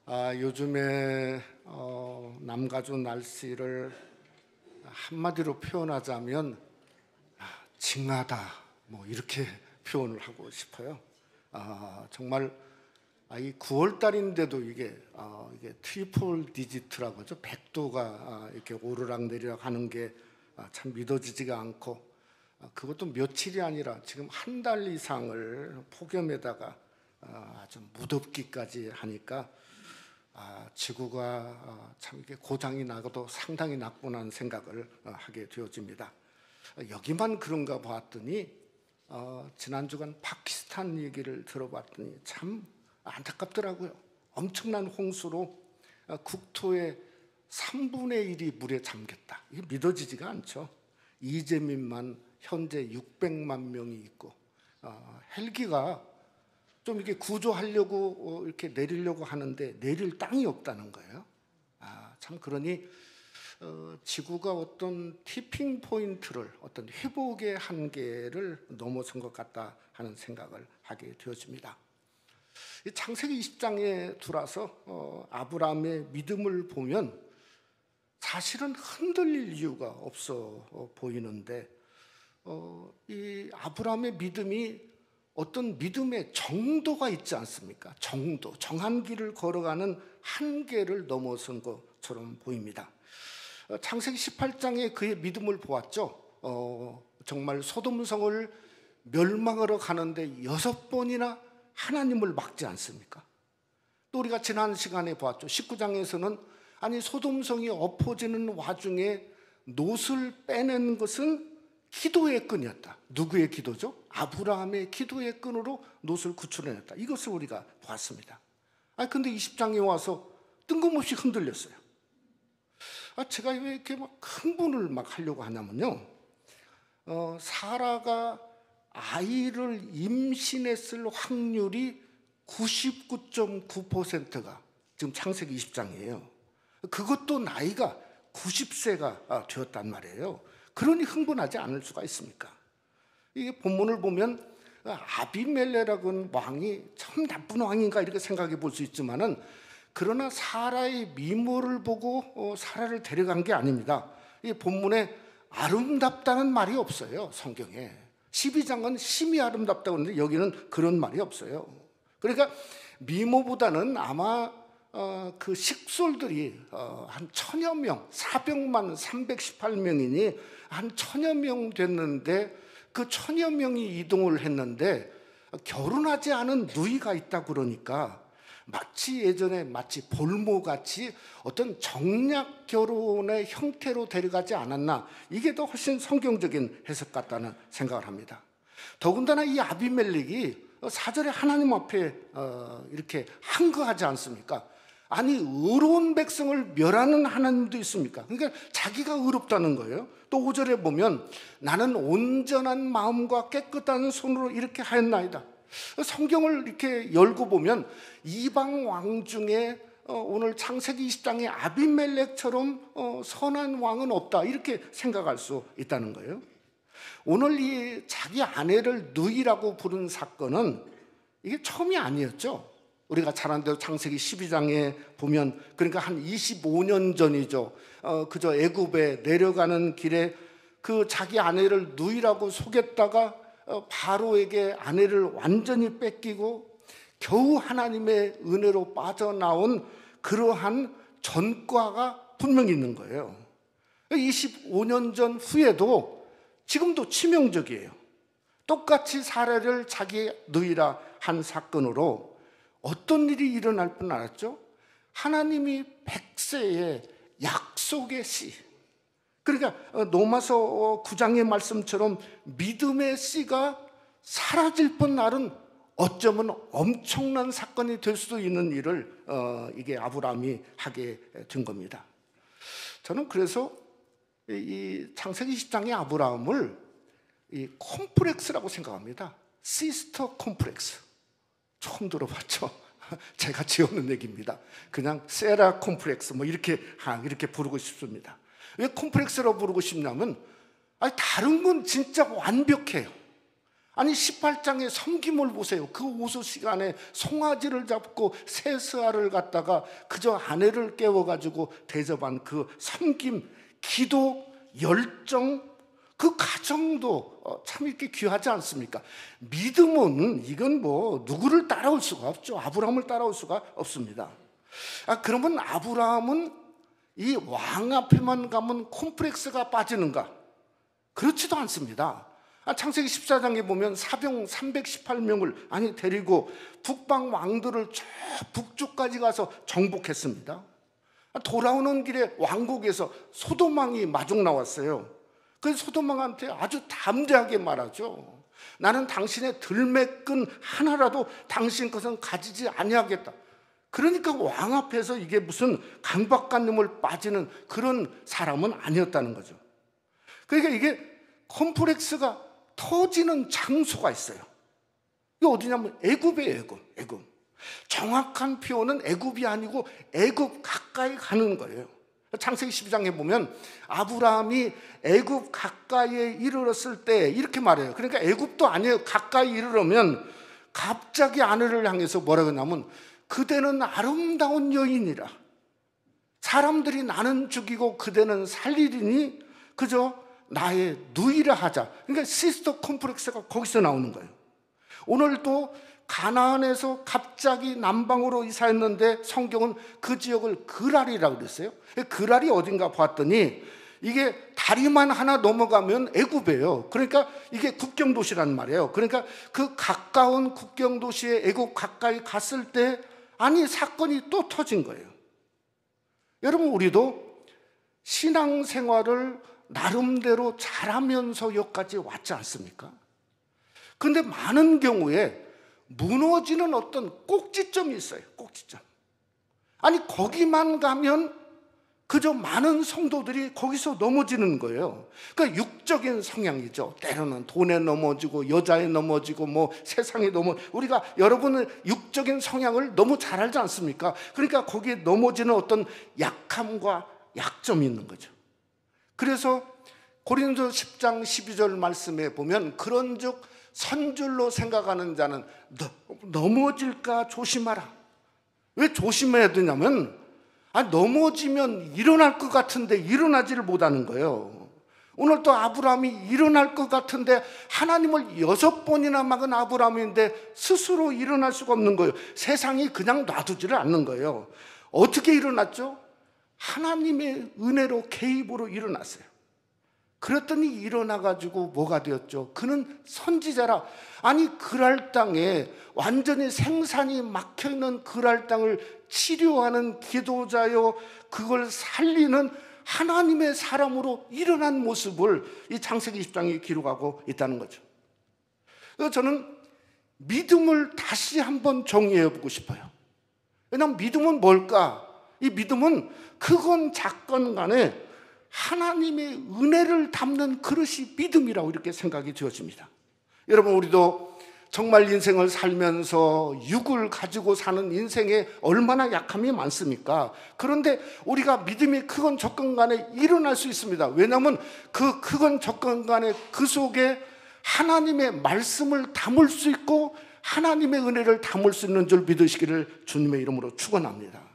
요즘에 남가주 날씨를 한마디로 표현하자면 징하다, 뭐 이렇게 표현을 하고 싶어요. 정말 이 9월 달인데도 이게 트리플 디지트라고 하죠. 100도가 이렇게 오르락내리락 하는 게 참 믿어지지가 않고, 그것도 며칠이 아니라 지금 한 달 이상을 폭염에다가 아주 무덥기까지 하니까 지구가 참 이게 고장이 나고도 상당히 나쁘다는 생각을 하게 되어집니다. 여기만 그런가 봤더니 지난 주간 파키스탄 얘기를 들어봤더니 참 안타깝더라고요. 엄청난 홍수로 국토의 3분의 1이 물에 잠겼다. 이게 믿어지지가 않죠. 이재민만 현재 600만 명이 있고, 헬기가 좀 이렇게 구조하려고 이렇게 내리려고 하는데 내릴 땅이 없다는 거예요. 참 그러니 지구가 어떤 티핑 포인트를, 어떤 회복의 한계를 넘어선 것 같다 하는 생각을 하게 되어집니다. 창세기 20장에 들어와서 아브라함의 믿음을 보면 사실은 흔들릴 이유가 없어 보이는데, 이 아브라함의 믿음이 어떤 믿음의 정도가 있지 않습니까? 정도, 정한 길을 걸어가는 한계를 넘어선 것처럼 보입니다. 창세기 18장에 그의 믿음을 보았죠. 정말 소돔성을 멸망하러 가는데 6번이나 하나님을 막지 않습니까? 또 우리가 지난 시간에 보았죠. 19장에서는 아니 소돔성이 엎어지는 와중에 놋을 빼낸 것은 기도의 끈이었다. 누구의 기도죠? 아브라함의 기도의 끈으로 놋을 구출해냈다. 이것을 우리가 보았습니다. 근데 20장에 와서 뜬금없이 흔들렸어요. 제가 왜 이렇게 막 흥분을 막 하려고 하냐면요. 사라가 아이를 임신했을 확률이 99.9%가 지금 창세기 20장이에요. 그것도 나이가 90세가 되었단 말이에요. 그러니 흥분하지 않을 수가 있습니까? 이게 본문을 보면 아비멜레라는 왕이 참 나쁜 왕인가 이렇게 생각해 볼 수 있지만은, 그러나 사라의 미모를 보고 사라를 데려간 게 아닙니다. 이 본문에 아름답다는 말이 없어요. 성경에 12장은 심히 아름답다고 하는데 여기는 그런 말이 없어요. 그러니까 미모보다는 아마 그 식솔들이 한 1000여 명, 400만 318명이니 한 1000여 명 됐는데, 그 1000여 명이 이동을 했는데 결혼하지 않은 누이가 있다 그러니까 마치 예전에 마치 볼모같이 어떤 정략 결혼의 형태로 데려가지 않았나, 이게 더 훨씬 성경적인 해석 같다는 생각을 합니다. 더군다나 이 아비멜렉이 4절에 하나님 앞에 이렇게 항거하지 않습니까? 아니 의로운 백성을 멸하는 하나님도 있습니까? 그러니까 자기가 의롭다는 거예요. 또 5절에 보면 나는 온전한 마음과 깨끗한 손으로 이렇게 하였나이다. 성경을 이렇게 열고 보면 이방 왕 중에 오늘 창세기 20장의 아비멜렉처럼 선한 왕은 없다, 이렇게 생각할 수 있다는 거예요. 오늘 이 자기 아내를 누이라고 부른 사건은 이게 처음이 아니었죠. 우리가 잘 아는 대로 창세기 12장에 보면, 그러니까 한 25년 전이죠. 그저 애굽에 내려가는 길에 그 자기 아내를 누이라고 속였다가 바로에게 아내를 완전히 뺏기고 겨우 하나님의 은혜로 빠져나온 그러한 전과가 분명히 있는 거예요. 25년 전 후에도 지금도 치명적이에요. 똑같이 사례를 자기 누이라 한 사건으로 어떤 일이 일어날 뻔 알았죠? 하나님이 백세의 약속의 씨, 그러니까 로마서 9장의 말씀처럼 믿음의 씨가 사라질 뻔 날은 어쩌면 엄청난 사건이 될 수도 있는 일을 이게 아브라함이 하게 된 겁니다. 저는 그래서 이 창세기 10장의 아브라함을 이 콤플렉스라고 생각합니다. 시스터 콤플렉스. 처음 들어봤죠? 제가 지어놓은 얘기입니다. 그냥 세라 콤플렉스 뭐 이렇게 부르고 싶습니다. 왜 콤플렉스라고 부르고 싶냐면, 다른 건 진짜 완벽해요. 아니 18장의 섬김을 보세요. 그 오수 시간에 송아지를 잡고 세스아를 갖다가 그저 아내를 깨워가지고 대접한 그 섬김, 기도, 열정, 그 가정도 참 이렇게 귀하지 않습니까? 믿음은 이건 뭐 누구를 따라올 수가 없죠. 아브라함을 따라올 수가 없습니다. 그러면 아브라함은 이 왕 앞에만 가면 콤플렉스가 빠지는가? 그렇지도 않습니다. 창세기 14장에 보면 사병 318명을 데리고 북방 왕들을 저 북쪽까지 가서 정복했습니다. 돌아오는 길에 왕국에서 소돔 왕이 마중 나왔어요. 그래서 소돔 왕한테 아주 담대하게 말하죠. 나는 당신의 들매끈 하나라도 당신 것은 가지지 아니하겠다. 그러니까 왕 앞에서 이게 무슨 강박관념을 빠지는 그런 사람은 아니었다는 거죠. 그러니까 이게 콤플렉스가 터지는 장소가 있어요. 이게 어디냐면 애굽이에요. 애굽. 정확한 표현은 애굽이 아니고 애굽 가까이 가는 거예요. 창세기 12장에 보면 아브라함이 애굽 가까이에 이르렀을 때 이렇게 말해요. 그러니까 애굽도 아니에요. 가까이 이르러면 갑자기 아내를 향해서 뭐라고 하냐면 그대는 아름다운 여인이라. 사람들이 나는 죽이고 그대는 살리리니 그저 나의 누이라 하자. 그러니까 시스터 콤플렉스가 거기서 나오는 거예요. 오늘도 가나안에서 갑자기 남방으로 이사했는데 성경은 그 지역을 그랄이라고 그랬어요. 그랄이 어딘가 봤더니 이게 다리만 하나 넘어가면 애굽이에요. 그러니까 이게 국경도시란 말이에요. 그러니까 그 가까운 국경도시에 애굽 가까이 갔을 때 사건이 또 터진 거예요. 여러분, 우리도 신앙생활을 나름대로 잘하면서 여기까지 왔지 않습니까? 그런데 많은 경우에 무너지는 어떤 꼭지점이 있어요. 꼭지점. 거기만 가면 그저 많은 성도들이 거기서 넘어지는 거예요. 그러니까 육적인 성향이죠. 때로는 돈에 넘어지고 여자에 넘어지고 뭐 세상에 우리가 여러분은 육적인 성향을 너무 잘 알지 않습니까? 그러니까 거기에 넘어지는 어떤 약함과 약점이 있는 거죠. 그래서 고린도 10장 12절 말씀에 보면 그런즉 선줄로 생각하는 자는 넘어질까 조심하라. 왜 조심해야 되냐면 넘어지면 일어날 것 같은데 일어나지를 못하는 거예요. 오늘 또 아브라함이 일어날 것 같은데 하나님을 6번이나 막은 아브라함인데 스스로 일어날 수가 없는 거예요. 세상이 그냥 놔두지를 않는 거예요. 어떻게 일어났죠? 하나님의 은혜로 개입으로 일어났어요. 그랬더니 일어나가지고 뭐가 되었죠? 그는 선지자라. 그랄 땅에 완전히 생산이 막혀있는 그랄 땅을 치료하는 기도자요, 그걸 살리는 하나님의 사람으로 일어난 모습을 이 창세기 20장에 기록하고 있다는 거죠. 그래서 저는 믿음을 다시 한번 정의해 보고 싶어요. 왜냐하면 믿음은 뭘까? 이 믿음은 크건 작건 간에 하나님의 은혜를 담는 그릇이 믿음이라고 이렇게 생각이 되어집니다. 여러분, 우리도 정말 인생을 살면서 육을 가지고 사는 인생에 얼마나 약함이 많습니까? 그런데 우리가 믿음이 크건 적건 간에 일어날 수 있습니다. 왜냐하면 그 크건 적건 간에 그 속에 하나님의 말씀을 담을 수 있고 하나님의 은혜를 담을 수 있는 줄 믿으시기를 주님의 이름으로 축원합니다.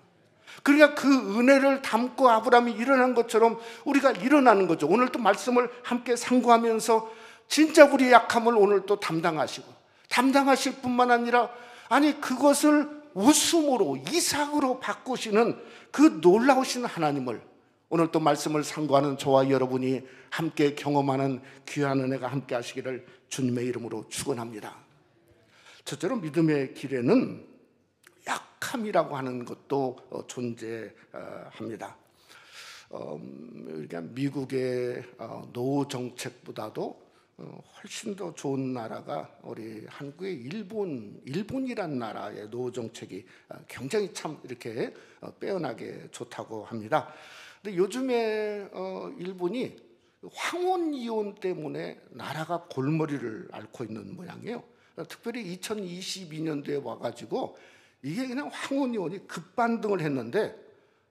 그러니까 그 은혜를 담고 아브라함이 일어난 것처럼 우리가 일어나는 거죠. 오늘 또 말씀을 함께 상고하면서 진짜 우리의 약함을 오늘 또 담당하실 뿐만 아니라 그것을 웃음으로 이삭으로 바꾸시는 그 놀라우신 하나님을 오늘 또 말씀을 상고하는 저와 여러분이 함께 경험하는 귀한 은혜가 함께 하시기를 주님의 이름으로 축원합니다. 첫째로 믿음의 길에는 약함이라고 하는 것도 존재합니다. 그러니까 미국의 노후 정책보다도 훨씬 더 좋은 나라가 우리 한국의 일본이란 나라의 노후 정책이 굉장히 참 이렇게 빼어나게 좋다고 합니다. 근데 요즘에 일본이 황혼 이혼 때문에 나라가 골머리를 앓고 있는 모양이에요. 특별히 2022년도에 와가지고 이게 그냥 황혼 이혼이 급반등을 했는데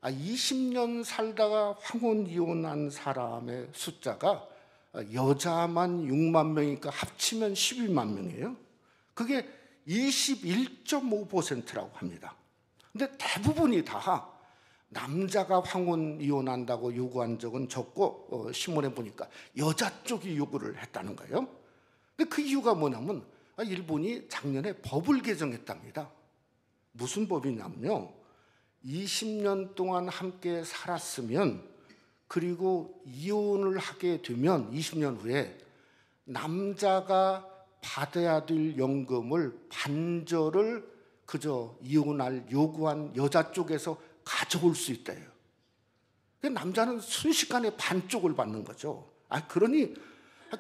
20년 살다가 황혼 이혼한 사람의 숫자가 여자만 6만 명이니까 합치면 12만 명이에요. 그게 21.5%라고 합니다. 근데 대부분이 다 남자가 황혼 이혼한다고 요구한 적은 적고 신문에 보니까 여자 쪽이 요구를 했다는 거예요. 근데 그 이유가 뭐냐면 일본이 작년에 법을 개정했답니다. 무슨 법이냐면요, 20년 동안 함께 살았으면 그리고 이혼을 하게 되면 20년 후에 남자가 받아야 될 연금을 반절을 그저 이혼할 요구한 여자 쪽에서 가져올 수 있대요. 남자는 순식간에 반쪽을 받는 거죠. 그러니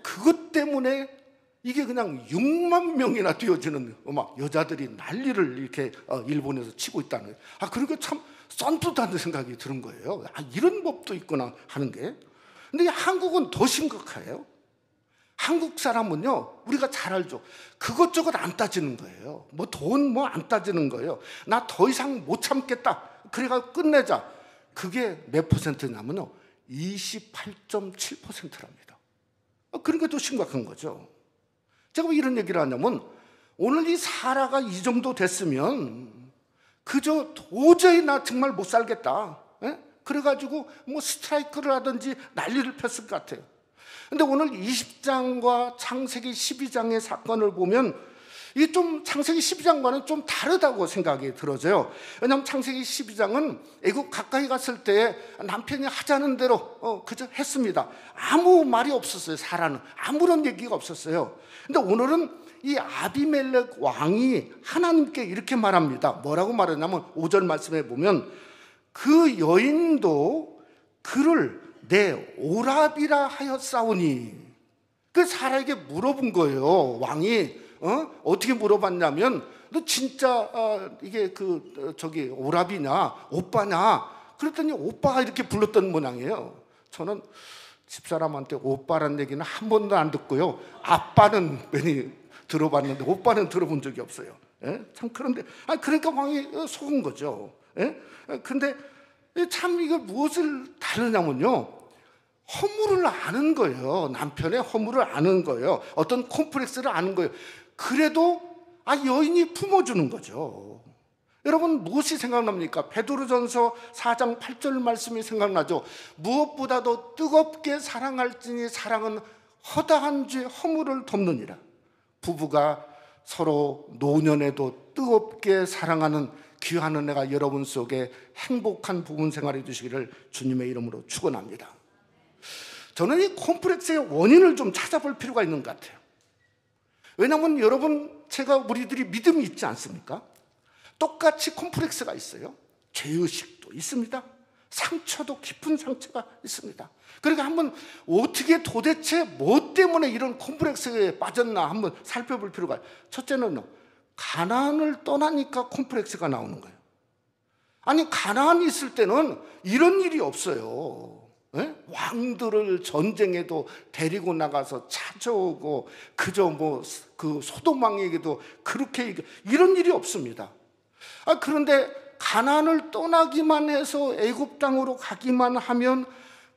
그것 때문에 이게 그냥 6만 명이나 되어지는 막 여자들이 난리를 이렇게 일본에서 치고 있다는 거예요. 그러니까 참 썬뜻하는 생각이 드는 거예요. 이런 법도 있구나 하는 게. 근데 한국은 더 심각해요. 한국 사람은요, 우리가 잘 알죠. 그것저것 안 따지는 거예요. 뭐 돈 뭐 안 따지는 거예요. 나 더 이상 못 참겠다. 그래가 끝내자. 그게 몇 퍼센트냐면요, 28.7%랍니다. 그러니까 더 심각한 거죠. 제가 왜 이런 얘기를 하냐면, 오늘 이 사라가 이 정도 됐으면 그저 도저히 나 정말 못 살겠다. 그래가지고 뭐 스트라이크를 하든지 난리를 폈을 것 같아요. 근데 오늘 20장과 창세기 12장의 사건을 보면 이게 좀 창세기 12장과는 좀 다르다고 생각이 들어져요. 왜냐하면 창세기 12장은 애국 가까이 갔을 때 남편이 하자는 대로 그저 했습니다. 아무 말이 없었어요. 사라는 아무런 얘기가 없었어요. 근데 오늘은 이 아비멜렉 왕이 하나님께 이렇게 말합니다. 뭐라고 말하냐면 5절 말씀에 보면 그 여인도 그를 내 오라비라 하였사오니, 그 사라에게 물어본 거예요. 왕이 어떻게 물어봤냐면, 너 진짜 이게 저기 오라비냐 오빠냐? 그랬더니 오빠가 이렇게 불렀던 모양이에요. 저는 집사람한테 오빠란 얘기는 한 번도 안 듣고요, 아빠는 괜히 들어봤는데 오빠는 들어본 적이 없어요. 참 그런데 그러니까 왕이 속은 거죠. 근데 참 이거 무엇을 다르냐면요, 허물을 아는 거예요. 남편의 허물을 아는 거예요. 어떤 콤플렉스를 아는 거예요. 그래도 여인이 품어주는 거죠. 여러분 무엇이 생각납니까? 베드로전서 4장 8절 말씀이 생각나죠. 무엇보다도 뜨겁게 사랑할지니 사랑은 허다한 죄 허물을 덮느니라. 부부가 서로 노년에도 뜨겁게 사랑하는 귀한 은혜가 여러분 속에 행복한 부부 생활이 되시기를 주님의 이름으로 축원합니다. 저는 이 콤플렉스의 원인을 좀 찾아볼 필요가 있는 것 같아요. 왜냐하면 여러분, 우리들이 믿음이 있지 않습니까? 똑같이 콤플렉스가 있어요. 죄의식도 있습니다. 상처도, 깊은 상처가 있습니다. 그러니까 한번 어떻게 도대체 뭐 때문에 이런 콤플렉스에 빠졌나 한번 살펴볼 필요가 있어요. 첫째는요, 가나안을 떠나니까 콤플렉스가 나오는 거예요. 가나안이 있을 때는 이런 일이 없어요. 왕들을 전쟁에도 데리고 나가서 찾아오고 그저 그 소돔 왕에게도 그렇게 이런 일이 없습니다. 그런데 가나안을 떠나기만 해서 애굽 땅으로 가기만 하면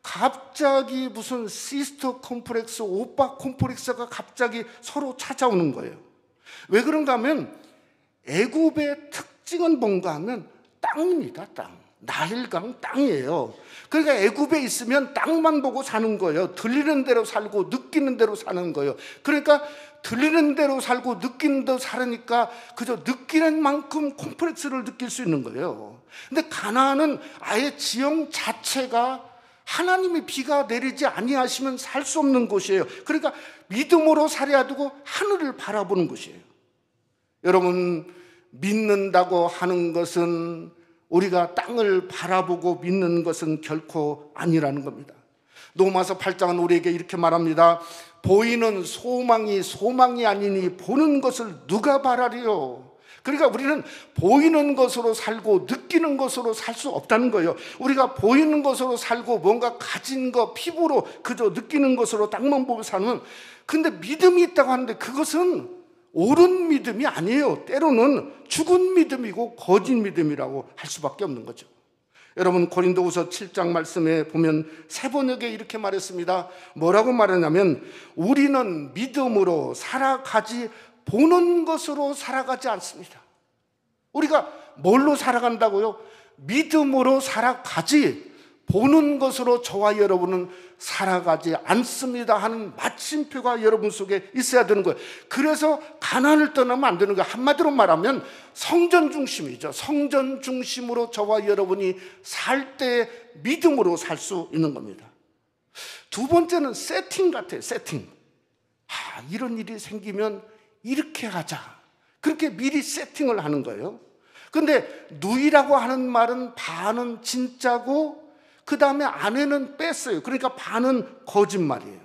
갑자기 무슨 시스터 콤플렉스, 오빠 콤플렉스가 갑자기 서로 찾아오는 거예요. 왜 그런가 하면 애굽의 특징은 뭔가 하면 땅입니다. 땅. 나일강 땅이에요. 그러니까 애굽에 있으면 땅만 보고 사는 거예요. 들리는 대로 살고 느끼는 대로 사는 거예요. 그러니까 들리는 대로 살고 느끼는 대로 살으니까 그저 느끼는 만큼 콤플렉스를 느낄 수 있는 거예요. 근데 가나안은 아예 지형 자체가 하나님이 비가 내리지 아니하시면 살 수 없는 곳이에요. 그러니까 믿음으로 살아야 되고 하늘을 바라보는 곳이에요. 여러분, 믿는다고 하는 것은, 우리가 땅을 바라보고 믿는 것은 결코 아니라는 겁니다. 로마서 8장은 우리에게 이렇게 말합니다. 보이는 소망이 아니니 보는 것을 누가 바라리요. 그러니까 우리는 보이는 것으로 살고 느끼는 것으로 살 수 없다는 거예요. 우리가 보이는 것으로 살고 뭔가 가진 거, 피부로 그저 느끼는 것으로 땅만 보고 사는, 근데 믿음이 있다고 하는데 그것은 옳은 믿음이 아니에요. 때로는 죽은 믿음이고 거짓 믿음이라고 할 수밖에 없는 거죠. 여러분 고린도후서 7장 말씀에 보면 새 번역에 이렇게 말했습니다. 뭐라고 말하냐면 우리는 믿음으로 살아가지 보는 것으로 살아가지 않습니다. 우리가 뭘로 살아간다고요? 믿음으로 살아가지 보는 것으로 저와 여러분은 살아가지 않습니다 하는 마침표가 여러분 속에 있어야 되는 거예요. 그래서 가나안을 떠나면 안 되는 거예요. 한마디로 말하면 성전 중심이죠. 성전 중심으로 저와 여러분이 살 때 믿음으로 살 수 있는 겁니다. 두 번째는 세팅 같아요. 세팅. 이런 일이 생기면 이렇게 하자. 그렇게 미리 세팅을 하는 거예요. 근데 누이라고 하는 말은 반은 진짜고 그 다음에 안에는 뺐어요. 그러니까 반은 거짓말이에요.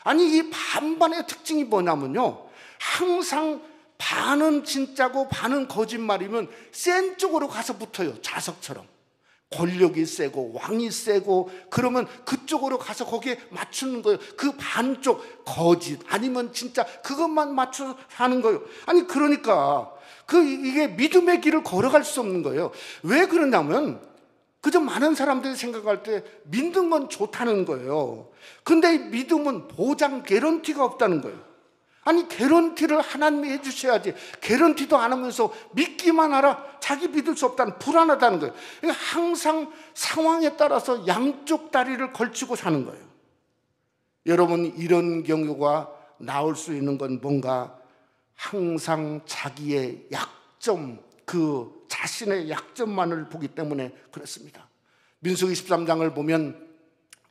아니 이 반반의 특징이 뭐냐면요, 항상 반은 진짜고 반은 거짓말이면 센 쪽으로 가서 붙어요. 자석처럼 권력이 세고 왕이 세고 그러면 그쪽으로 가서 거기에 맞추는 거예요. 그 반쪽 거짓 아니면 진짜 그것만 맞춰서 하는 거예요. 아니 그러니까 이게 믿음의 길을 걸어갈 수 없는 거예요. 왜 그러냐면 그저 많은 사람들이 생각할 때 믿는 건 좋다는 거예요. 근데 믿음은 보장 개런티가 없다는 거예요. 아니 개런티를 하나님이 해주셔야지, 개런티도 안 하면서 믿기만 하라, 자기 믿을 수 없다는, 불안하다는 거예요. 항상 상황에 따라서 양쪽 다리를 걸치고 사는 거예요. 여러분 이런 경우가 나올 수 있는 건 뭔가 항상 자기의 약점, 그 자신의 약점만을 보기 때문에 그렇습니다. 민수기 13장을 보면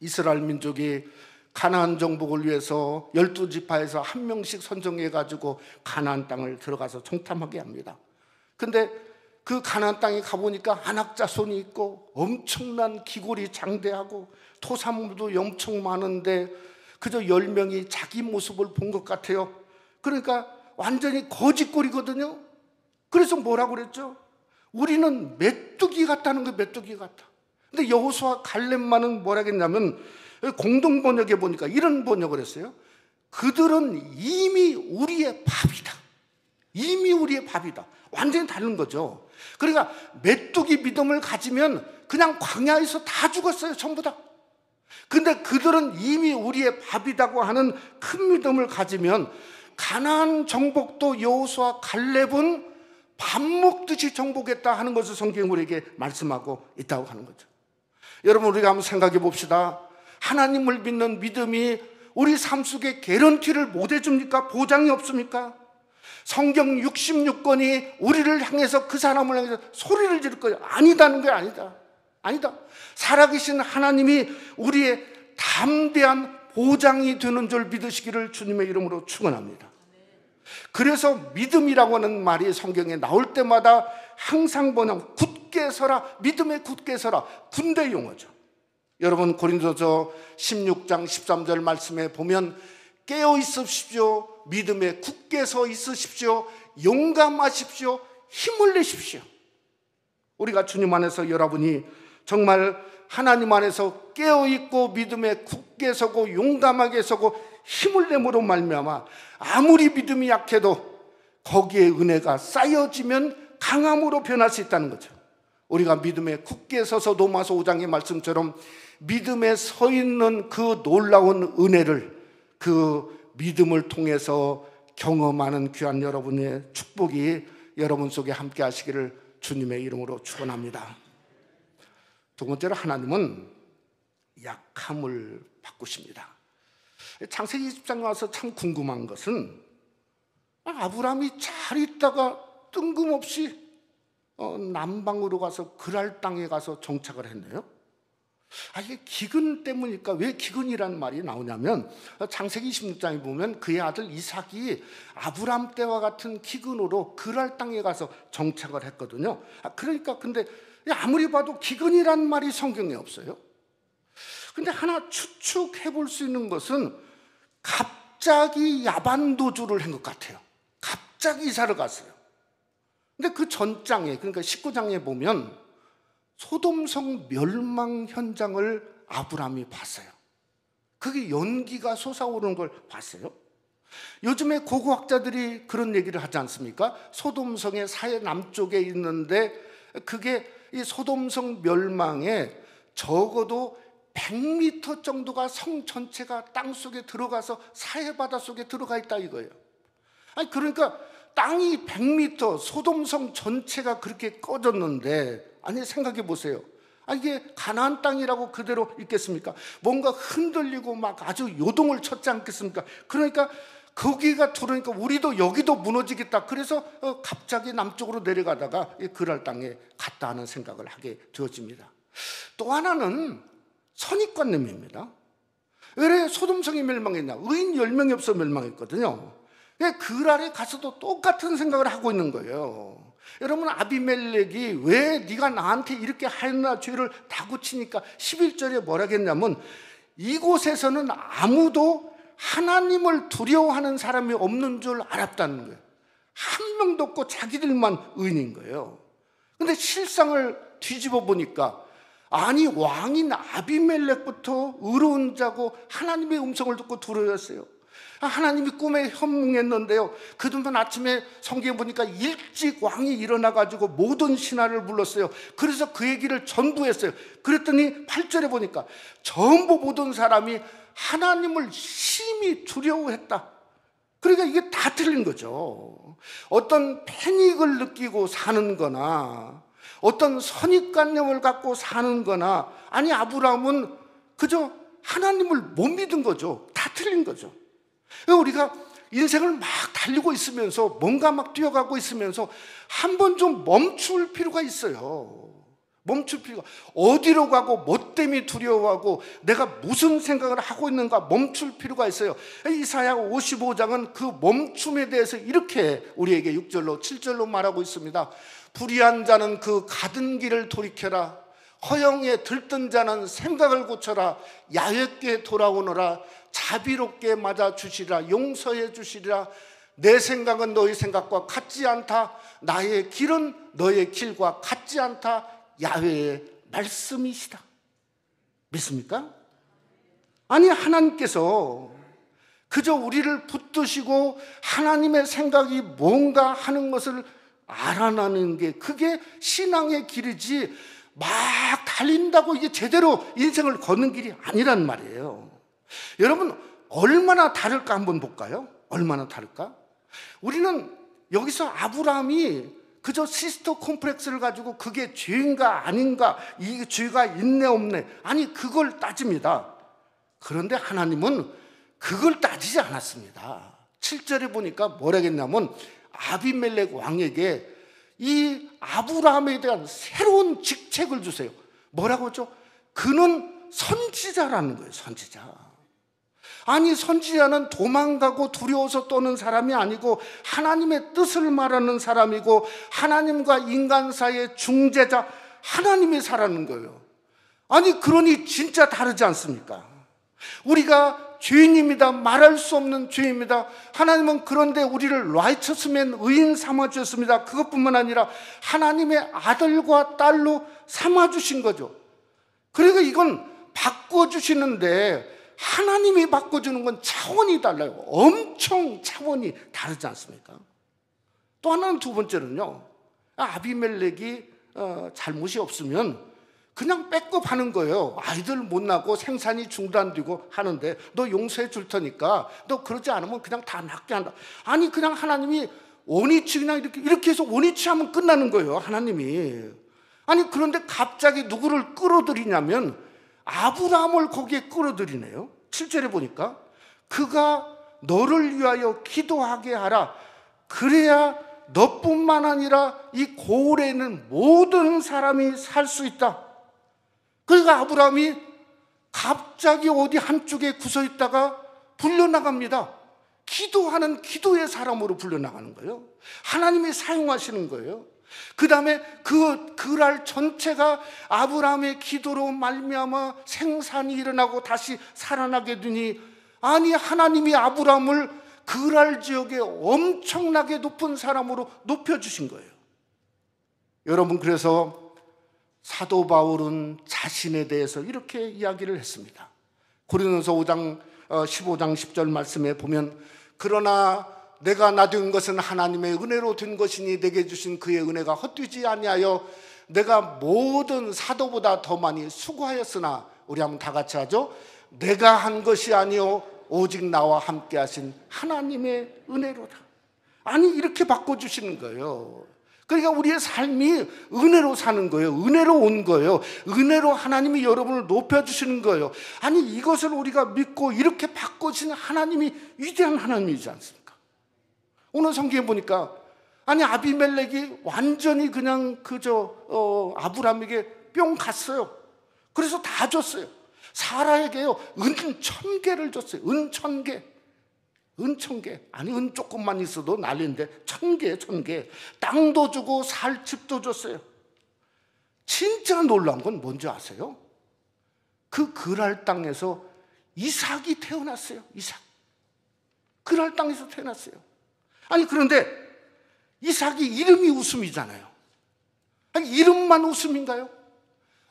이스라엘 민족이 가나안 정복을 위해서 12지파에서 한 명씩 선정해가지고 가나안 땅을 들어가서 정탐하게 합니다. 근데 그 가나안 땅에 가보니까 안악자손이 있고 엄청난 기골이 장대하고 토사물도 엄청 많은데 그저 10명이 자기 모습을 본 것 같아요. 그러니까 완전히 거짓골이거든요. 그래서 뭐라고 그랬죠? 우리는 메뚜기 같다는 거예요. 메뚜기 같다. 근데 여호수아 갈렙만은 뭐라 했냐면 공동 번역에 보니까 이런 번역을 했어요. 그들은 이미 우리의 밥이다. 이미 우리의 밥이다. 완전히 다른 거죠. 그러니까 메뚜기 믿음을 가지면 그냥 광야에서 다 죽었어요. 전부 다. 근데 그들은 이미 우리의 밥이라고 하는 큰 믿음을 가지면 가나안 정복도 여호수아 갈렙은 밥 먹듯이 정복했다 하는 것을 성경이 우리에게 말씀하고 있다고 하는 거죠. 여러분 우리가 한번 생각해 봅시다. 하나님을 믿는 믿음이 우리 삶 속에 개런티를 못 해줍니까? 보장이 없습니까? 성경 66권이 우리를 향해서 그 사람을 향해서 소리를 지를 거예요. 아니다는 게 아니다. 아니다. 살아계신 하나님이 우리의 담대한 보장이 되는 줄 믿으시기를 주님의 이름으로 축원합니다. 그래서 믿음이라고 하는 말이 성경에 나올 때마다 항상 뭐냐면 굳게 서라, 믿음에 굳게 서라, 군대 용어죠. 여러분 고린도서 16장 13절 말씀에 보면 깨어 있으십시오, 믿음에 굳게 서 있으십시오, 용감하십시오, 힘을 내십시오. 우리가 주님 안에서 여러분이 정말 하나님 안에서 깨어있고 믿음에 굳게 서고 용감하게 서고 힘을 내므로 말미암아 아무리 믿음이 약해도 거기에 은혜가 쌓여지면 강함으로 변할 수 있다는 거죠. 우리가 믿음에 굳게 서서 로마서 5장의 말씀처럼 믿음에 서 있는 그 놀라운 은혜를, 그 믿음을 통해서 경험하는 귀한 여러분의 축복이 여러분 속에 함께 하시기를 주님의 이름으로 축원합니다. 두 번째로 하나님은 약함을 바꾸십니다. 창세기 20장에 와서 참 궁금한 것은 아브라함이 잘 있다가 뜬금없이 남방으로 가서 그랄 땅에 가서 정착을 했네요. 이게 기근 때문일까? 왜 기근이라는 말이 나오냐면 창세기 26장에 보면 그의 아들 이삭이 아브라함 때와 같은 기근으로 그랄 땅에 가서 정착을 했거든요. 그러니까 근데 아무리 봐도 기근이라는 말이 성경에 없어요. 근데 하나 추측해 볼 수 있는 것은 갑자기 야반도주를 한 것 같아요. 갑자기 이사를 갔어요. 근데 그 전장에, 그러니까 19장에 보면 소돔성 멸망 현장을 아브라함이 봤어요. 그게 연기가 솟아오르는 걸 봤어요. 요즘에 고고학자들이 그런 얘기를 하지 않습니까? 소돔성의 사해 남쪽에 있는데 그게 이 소돔성 멸망에 적어도 100m 정도가 성 전체가 땅 속에 들어가서 사해바다 속에 들어가 있다 이거예요. 아니 그러니까 땅이 100m, 소돔성 전체가 그렇게 꺼졌는데, 아니 생각해 보세요. 이게 가나안 땅이라고 그대로 있겠습니까? 뭔가 흔들리고 막 아주 요동을 쳤지 않겠습니까? 그러니까 거기가 들어오니까 우리도 여기도 무너지겠다. 그래서 갑자기 남쪽으로 내려가다가 그랄 땅에 갔다 하는 생각을 하게 되어집니다. 또 하나는 선입관념입니다. 왜 소돔성이 멸망했냐? 의인 10명이 없어 멸망했거든요. 그랄에 가서도 똑같은 생각을 하고 있는 거예요. 여러분, 아비멜렉이 왜 네가 나한테 이렇게 하였나 죄를 다구치니까 11절에 뭐라 했냐면, 이곳에서는 아무도 하나님을 두려워하는 사람이 없는 줄 알았다는 거예요. 한 명도 없고 자기들만 의인인 거예요. 근데 실상을 뒤집어 보니까, 아니 왕인 아비멜렉부터 의로운 자고 하나님의 음성을 듣고 두려워했어요. 하나님이 꿈에 현몽했는데요, 그동안 아침에 성경에 보니까 일찍 왕이 일어나가지고 모든 신하를 불렀어요. 그래서 그 얘기를 전부했어요. 그랬더니 8절에 보니까 전부 모든 사람이 하나님을 심히 두려워했다. 그러니까 이게 다 틀린 거죠. 어떤 패닉을 느끼고 사는 거나 어떤 선입관념을 갖고 사는 거나, 아니 아브라함은 그저 하나님을 못 믿은 거죠. 다 틀린 거죠. 우리가 인생을 막 달리고 있으면서 뭔가 막 뛰어가고 있으면서 한 번 좀 멈출 필요가 있어요. 멈출 필요가, 어디로 가고 뭐 때문에 두려워하고 내가 무슨 생각을 하고 있는가 멈출 필요가 있어요. 이사야 55장은 그 멈춤에 대해서 이렇게 우리에게 6절로 7절로 말하고 있습니다. 불의한 자는 그 가던 길을 돌이켜라. 허영에 들뜬 자는 생각을 고쳐라. 야외께 돌아오너라. 자비롭게 맞아주시리라. 용서해 주시리라. 내 생각은 너의 생각과 같지 않다. 나의 길은 너의 길과 같지 않다. 야훼의 말씀이시다. 믿습니까? 아니 하나님께서 그저 우리를 붙드시고 하나님의 생각이 뭔가 하는 것을 알아나는 게, 그게 신앙의 길이지 막 달린다고 이게 제대로 인생을 걷는 길이 아니란 말이에요. 여러분, 얼마나 다를까 한번 볼까요? 얼마나 다를까? 우리는 여기서 아브라함이 그저 시스터 콤플렉스를 가지고 그게 죄인가 아닌가, 이 죄가 있네 없네, 아니 그걸 따집니다. 그런데 하나님은 그걸 따지지 않았습니다. 7절에 보니까 뭐라겠냐면, 아비멜렉 왕에게 이 아브라함에 대한 새로운 직책을 주세요. 뭐라고 하죠? 그는 선지자라는 거예요. 선지자. 아니 선지자는 도망가고 두려워서 떠는 사람이 아니고 하나님의 뜻을 말하는 사람이고, 하나님과 인간 사이의 중재자, 하나님이 살아는 거예요. 아니 그러니 진짜 다르지 않습니까? 우리가 죄인입니다. 말할 수 없는 죄입니다. 하나님은 그런데 우리를 righteousman, 의인 삼아주셨습니다. 그것뿐만 아니라 하나님의 아들과 딸로 삼아주신 거죠. 그러니까 이건 바꿔주시는데, 하나님이 바꿔주는 건 차원이 달라요. 엄청 차원이 다르지 않습니까? 또 하나는, 두 번째는요, 아비멜렉이 잘못이 없으면 그냥 백업하는 거예요. 아이들 못 낳고 생산이 중단되고 하는데 너 용서해 줄 테니까 너 그러지 않으면 그냥 다 낫게 한다. 아니 그냥 하나님이 원위치 그냥 이렇게 해서 원위치 하면 끝나는 거예요. 하나님이. 아니 그런데 갑자기 누구를 끌어들이냐면 아브라함을 거기에 끌어들이네요. 7절에 보니까 그가 너를 위하여 기도하게 하라. 그래야 너뿐만 아니라 이 고을에 있는 모든 사람이 살 수 있다. 그러니까 아브라함이 갑자기 어디 한쪽에 구서 있다가 불려나갑니다. 기도하는 기도의 사람으로 불려나가는 거예요. 하나님이 사용하시는 거예요. 그 다음에 그랄 전체가 아브라함의 기도로 말미암아 생산이 일어나고 다시 살아나게 되니, 아니 하나님이 아브라함을 그랄 지역에 엄청나게 높은 사람으로 높여주신 거예요. 여러분, 그래서 사도 바울은 자신에 대해서 이렇게 이야기를 했습니다. 고린도서 5장 15장 10절 말씀에 보면, 그러나 내가 나된 것은 하나님의 은혜로 된 것이니 내게 주신 그의 은혜가 헛되지 아니하여 내가 모든 사도보다 더 많이 수고하였으나, 우리 한번 다 같이 하죠. 내가 한 것이 아니요 오직 나와 함께 하신 하나님의 은혜로다. 아니, 이렇게 바꿔주시는 거예요. 그러니까 우리의 삶이 은혜로 사는 거예요. 은혜로 온 거예요. 은혜로 하나님이 여러분을 높여주시는 거예요. 아니, 이것을 우리가 믿고 이렇게 바꿔주시는 하나님이 위대한 하나님이지 않습니까? 오늘 성경에 보니까, 아니, 아비멜렉이 완전히 그냥 아브라함에게 뿅 갔어요. 그래서 다 줬어요. 사라에게요, 은 1000개를 줬어요. 은 1000개. 은 1000개. 아니, 은 조금만 있어도 난리인데 1000개. 땅도 주고 살 집도 줬어요. 진짜 놀라운 건 뭔지 아세요? 그 그랄 땅에서 이삭이 태어났어요. 이삭. 그랄 땅에서 태어났어요. 아니, 그런데 이삭이 이름이 웃음이잖아요. 아니, 이름만 웃음인가요?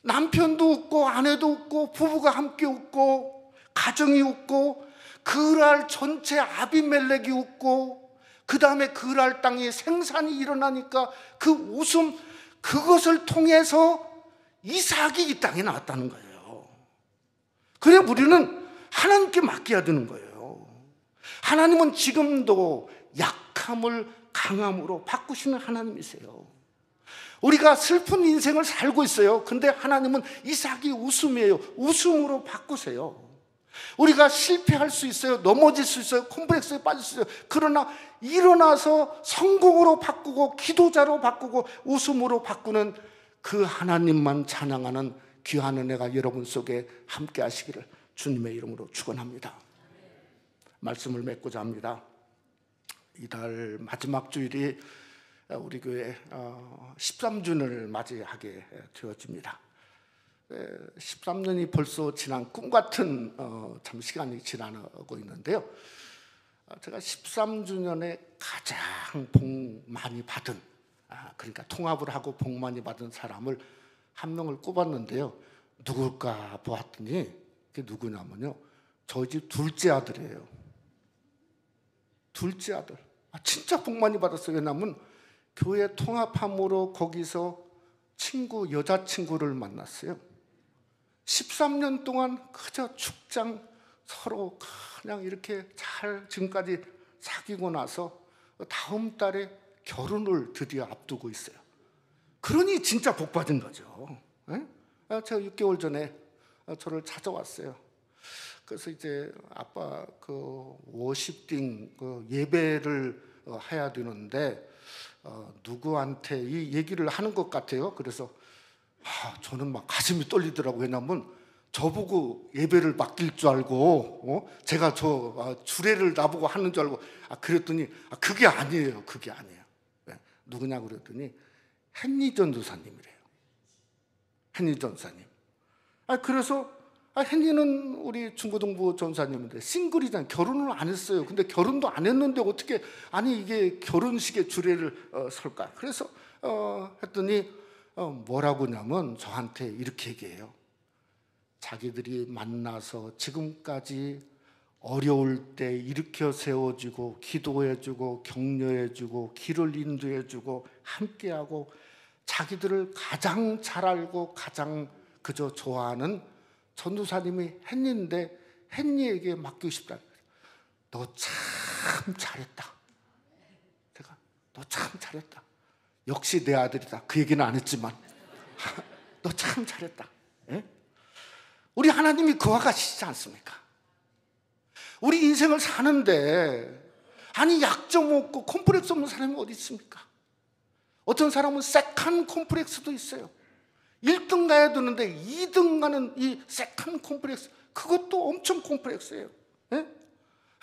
남편도 웃고 아내도 웃고 부부가 함께 웃고 가정이 웃고 그랄 전체 아비멜렉이 웃고, 그 다음에 그랄 땅에 생산이 일어나니까 그 웃음, 그것을 통해서 이삭이 이 땅에 나왔다는 거예요. 그래, 우리는 하나님께 맡겨야 되는 거예요. 하나님은 지금도 약함을 강함으로 바꾸시는 하나님이세요. 우리가 슬픈 인생을 살고 있어요. 근데 하나님은 이삭이 웃음이에요. 웃음으로 바꾸세요. 우리가 실패할 수 있어요. 넘어질 수 있어요. 콤플렉스에 빠질 수 있어요. 그러나 일어나서 성공으로 바꾸고 기도자로 바꾸고 웃음으로 바꾸는 그 하나님만 찬양하는 귀한 은혜가 여러분 속에 함께 하시기를 주님의 이름으로 축원합니다. 말씀을 맺고자 합니다. 이달 마지막 주일이 우리 교회 13주년을 맞이하게 되어집니다. 13년이 벌써 지난 꿈 같은 참 시간이 지나고 있는데요. 제가 13주년에 가장 복 많이 받은, 그러니까 통합을 하고 복 많이 받은 사람을 한 명을 꼽았는데요. 누굴까 보았더니 그게 누구냐면요, 저희 집 둘째 아들이에요. 둘째 아들. 진짜 복 많이 받았어요. 왜냐하면 교회 통합함으로 거기서 여자친구를 만났어요. 13년 동안 그저 축장 서로 그냥 이렇게 잘 지금까지 사귀고 나서 다음 달에 결혼을 드디어 앞두고 있어요. 그러니 진짜 복 받은 거죠. 제가 6개월 전에 저를 찾아왔어요. 그래서 이제 아빠 워시핑 예배를 해야 되는데 누구한테 이 얘기를 하는 것 같아요. 그래서 저는 막 가슴이 떨리더라고요. 왜냐하면 저보고 예배를 맡길 줄 알고 제가 주례를 나보고 하는 줄 알고 그랬더니 그게 아니에요. 그게 아니에요. 누구냐고 그랬더니 헨리 전도사님이래요. 헨리 전사님. 그래서 헨리는 우리 중고등부 전사님인데 싱글이잖아요. 결혼을 안 했어요. 근데 결혼도 안 했는데 어떻게 이게 결혼식에 주례를 설까? 그래서 했더니 뭐라고 하냐면 저한테 이렇게 얘기해요. 자기들이 만나서 지금까지 어려울 때 일으켜 세워주고 기도해주고 격려해주고 길을 인도해주고 함께하고 자기들을 가장 잘 알고 가장 그저 좋아하는 전도사님이 헨리인데 헨리에게 맡기고 싶다. 너 참 잘했다. 제가 너 참 잘했다. 역시 내 아들이다. 그 얘기는 안 했지만 너 참 잘했다. 예? 우리 하나님이 그와 같이지 않습니까? 우리 인생을 사는데 약점 없고 콤플렉스 없는 사람이 어디 있습니까? 어떤 사람은 세컨 콤플렉스도 있어요. 1등 가야 되는데 2등 가는 이 세컨 콤플렉스, 그것도 엄청 콤플렉스예요. 예?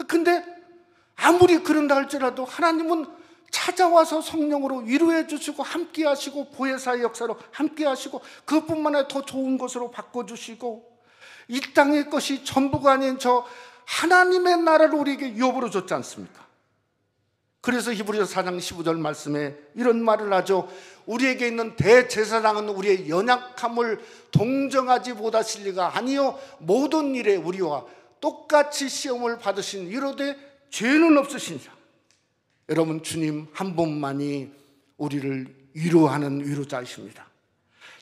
근데 아무리 그런다 할지라도 하나님은 찾아와서 성령으로 위로해 주시고 함께 하시고 보혜사의 역사로 함께 하시고 그것뿐만 아니라 더 좋은 것으로 바꿔주시고 이 땅의 것이 전부가 아닌 저 하나님의 나라를 우리에게 유업으로 줬지 않습니까? 그래서 히브리서 4장 15절 말씀에 이런 말을 하죠. 우리에게 있는 대제사장은 우리의 연약함을 동정하지 못하실 리가 아니요 모든 일에 우리와 똑같이 시험을 받으신 이로되 죄는 없으시니라. 여러분, 주님 한 분만이 우리를 위로하는 위로자이십니다.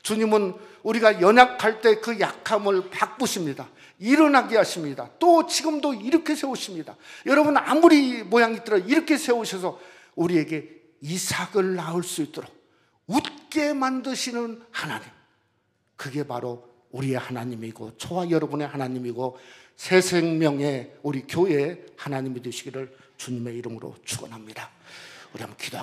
주님은 우리가 연약할 때 그 약함을 바꾸십니다. 일어나게 하십니다. 또 지금도 이렇게 세우십니다. 여러분 아무리 모양이 있더라 이렇게 세우셔서 우리에게 이삭을 낳을 수 있도록 웃게 만드시는 하나님, 그게 바로 우리의 하나님이고 저와 여러분의 하나님이고 새 생명의 우리 교회의 하나님이 되시기를 주님의 이름으로 축원합니다. 우리 한번 기도하겠습니다.